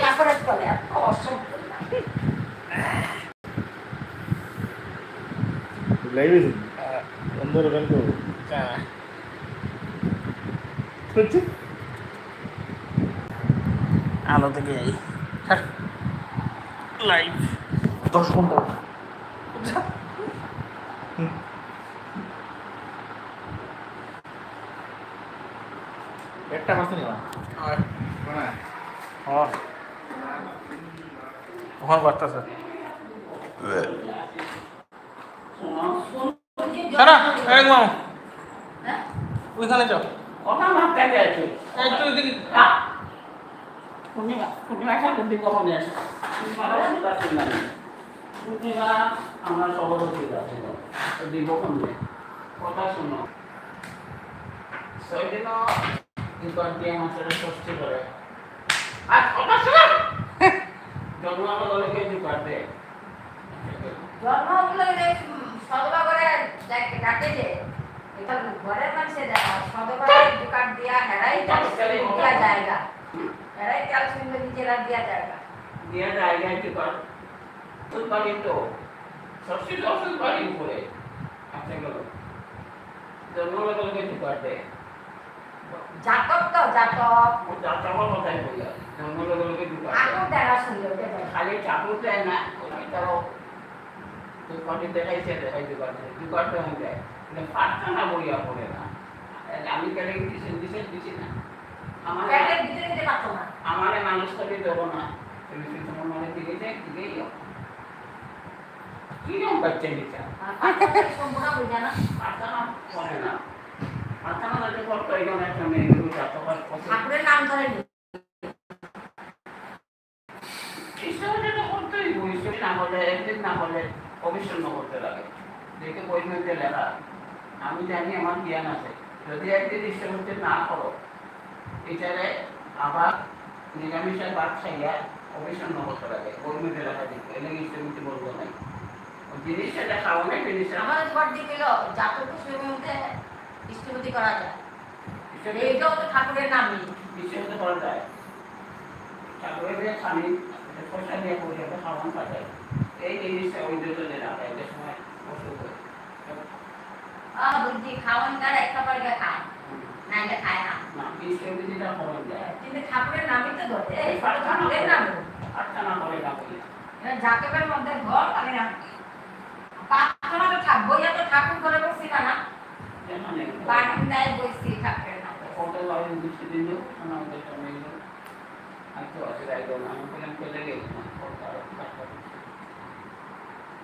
তারপরে চলে অসম্ভব লাইভে বন্ধুর গান করবো আলো থেকে যাই লাইভ 10 ঘন্টা একটা মাছ নিলাম ওখানে বাড়তেছে সারা এক মাও ওইখানে যাও ওখানে ভাত খাইতে আছে একটু এদিকে পূর্ণিমা ঠাকুর দিব কমে আসে পূর্ণিমা আমার সভাপতি আছে দিব কমে কথা শুনো 6 দিনও দুবার দিয়ে মাছের ষষ্ঠী করে আর কথা শুনো জন্মাবলীকে দুবার দেয় জন্মগুলো সদবা করে ডাকে যে এটা ঘরের মানুষে সদবা দোকান দিয়া হেরাই দিয়া জায়গা হেরাই তেল সুন্দর নিজেরা দিয়া জায়গা কি কর তোর বাড়ি তো ষষ্ঠী দর্শন বাড়ি উপরে আপনি গেল জন্মবলীকে দুবার দেয় জাতক তো জাতক ও যাত্রাবার কথাই বলি জন্মবলীকে দুবার আগুন দেখা সুন্দর খালি ঠাকুর দেয় না ওই তারও তুই কটি দেখাইছে দেখাইতে পারছে দুবার দেওয়া যায় কিন্তু প্রার্থনা বইয়া পড়ে না আমি কেন দিছি না আমার পেটের ভিতরে দিতে পারতো না আমার মানুষ করে দেবো না তুমি তোমার মনে দিকে যাই দিকেই যাও কিরকম বাচ্চা দিচ্ছা সম্পূর্ণ বুঝে না প্রার্থনা করে না প্রার্থনা যাতে করতো এই জন্য একটা মেয়ে ঠাকুরের নাম ধরে নি ঈশ্বরের তো করতেই ঈশ্বর না বলে একদিন না বলে অবিচ্ছিন্ন করতে লাগে দেখে বই মধ্যে লেখা আমি জানি আমার জ্ঞান আছে যদি একদিন ঈশ্বর হতে না করো এটারে আবার নিরামিষের ভাত খাইয়া অবিচ্ছিন্ন করতে লাগে বই মধ্যে লেখা দেখবো এলে ঈশ্বর মধ্যে বলবো নাই জিনিসটা খাওয়া নাই জিনিসটা আমাদের ঘর দিকে জাতক মধ্যে ইষ্টপতি করা যায় এইটাও তো ঠাকুরের নামই ঈশ্বর হতে করা যায় ঠাকুরের যে স্বামী পয়সা দিয়ে পয়সাটা খাওয়ান পাঠায় এই জিনিসটা ওই দুজনে রাখে এদের সময় অসুখ হয় বুদ্ধি খাওয়ান তারা একটা পয়সা খায় নাইলে খায় না না ঈশ্বর যেটা খাওয়ান যায় কিন্তু ঠাকুরের নামই তো ধরে ঠাকুরের নাম প্রার্থনা করে না বলি জাতকের মধ্যে ঘর আমি না প্রার্থনা তো থাকবো ইয়া তো ঠাকুর করে বসছি না বারান্দায় বসছি ঠাকুরের নাম কত বাড়ি বৃষ্টি দিল আমাদের সামনে গেল আমি তো অসুবিধায় গেল আমি বললাম চলে গেল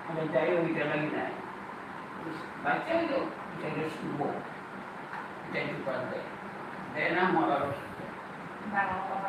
আমি যাই ওইটা লাগি নাই বাচ্চা হইল এটাকে শুনবো এটা একটু করা দেয় না মরার বাংলা কথা